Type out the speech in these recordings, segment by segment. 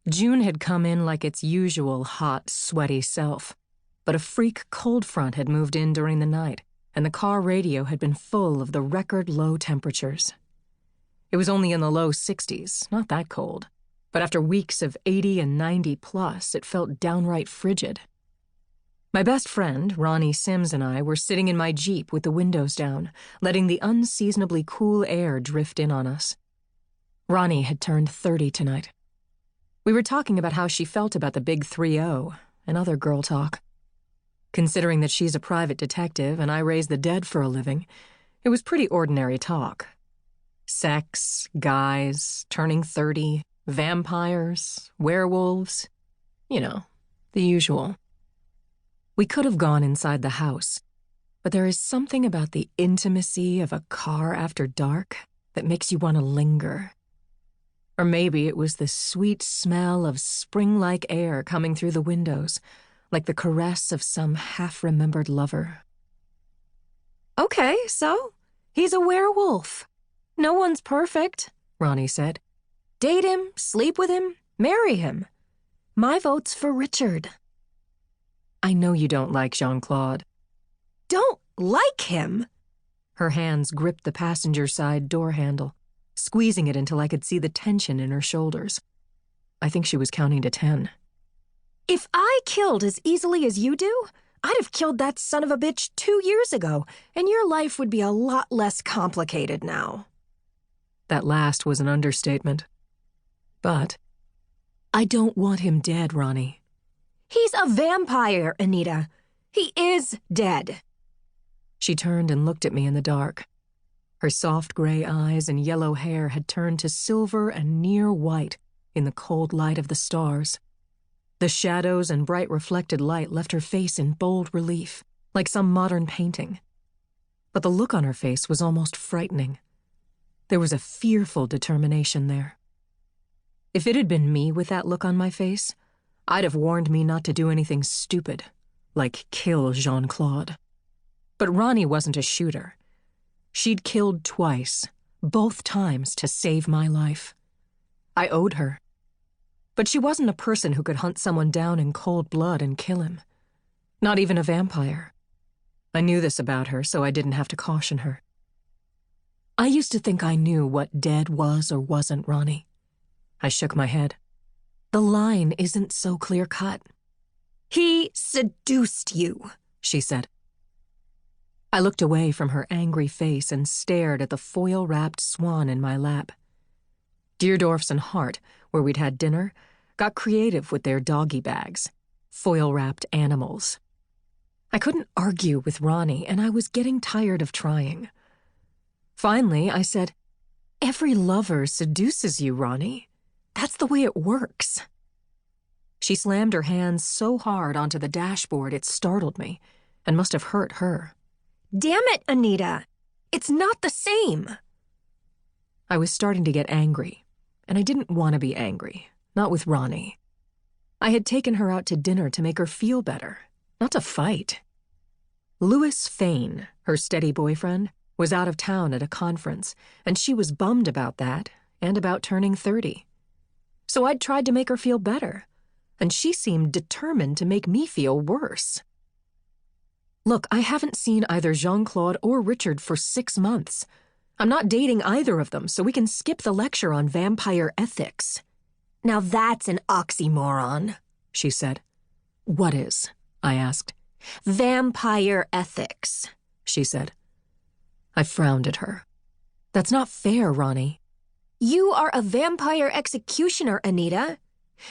June had come in like its usual hot, sweaty self, but a freak cold front had moved in during the night, and the car radio had been full of the record low temperatures. It was only in the low 60s, not that cold, but after weeks of 80 and 90 plus, it felt downright frigid. My best friend, Ronnie Sims, and I were sitting in my Jeep with the windows down, letting the unseasonably cool air drift in on us. Ronnie had turned 30 tonight. We were talking about how she felt about the big 3-0 and other girl talk. Considering that she's a private detective and I raise the dead for a living, it was pretty ordinary talk. Sex, guys, turning 30, vampires, werewolves, you know, the usual. We could have gone inside the house, but there is something about the intimacy of a car after dark that makes you want to linger. Or maybe it was the sweet smell of spring-like air coming through the windows, like the caress of some half-remembered lover. "Okay, so he's a werewolf. No one's perfect," Ronnie said. "Date him, sleep with him, marry him. My vote's for Richard." "I know you don't like Jean-Claude." "Don't like him?" Her hands gripped the passenger side door handle, squeezing it until I could see the tension in her shoulders. I think she was counting to 10. "If I killed as easily as you do, I'd have killed that son of a bitch 2 years ago, and your life would be a lot less complicated now." That last was an understatement. But I don't want him dead, Ronnie. "He's a vampire, Anita. He is dead." She turned and looked at me in the dark. Her soft gray eyes and yellow hair had turned to silver and near white in the cold light of the stars. The shadows and bright reflected light left her face in bold relief, like some modern painting. But the look on her face was almost frightening. There was a fearful determination there. If it had been me with that look on my face, I'd have warned me not to do anything stupid, like kill Jean-Claude. But Ronnie wasn't a shooter. She'd killed twice, both times to save my life. I owed her. But she wasn't a person who could hunt someone down in cold blood and kill him. Not even a vampire. I knew this about her, so I didn't have to caution her. I used to think I knew what dead was or wasn't, Ronnie. I shook my head. The line isn't so clear-cut. "He seduced you," she said. I looked away from her angry face and stared at the foil-wrapped swan in my lap. Deerdorf's and Hart, where we'd had dinner, got creative with their doggy bags, foil-wrapped animals. I couldn't argue with Ronnie, and I was getting tired of trying. Finally, I said, "Every lover seduces you, Ronnie. That's the way it works." She slammed her hands so hard onto the dashboard it startled me, and must have hurt her. "Damn it, Anita! It's not the same!" I was starting to get angry, and I didn't want to be angry, not with Ronnie. I had taken her out to dinner to make her feel better, not to fight. Louis Fane, her steady boyfriend, was out of town at a conference, and she was bummed about that and about turning 30. So I'd tried to make her feel better, and she seemed determined to make me feel worse. Look, I haven't seen either Jean-Claude or Richard for 6 months. I'm not dating either of them, so we can skip the lecture on vampire ethics. "Now that's an oxymoron," she said. "What is?" I asked. "Vampire ethics," she said. I frowned at her. "That's not fair, Ronnie." "You are a vampire executioner, Anita.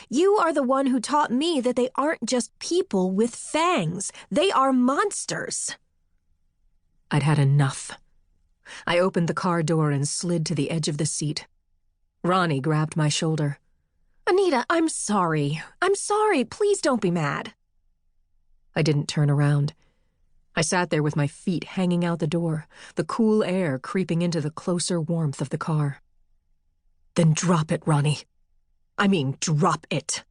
You are the one who taught me that they aren't just people with fangs. They are monsters." I'd had enough. I opened the car door and slid to the edge of the seat. Ronnie grabbed my shoulder. "Anita, I'm sorry. I'm sorry. Please don't be mad." I didn't turn around. I sat there with my feet hanging out the door, the cool air creeping into the closer warmth of the car. "Then drop it, Ronnie. I mean, drop it."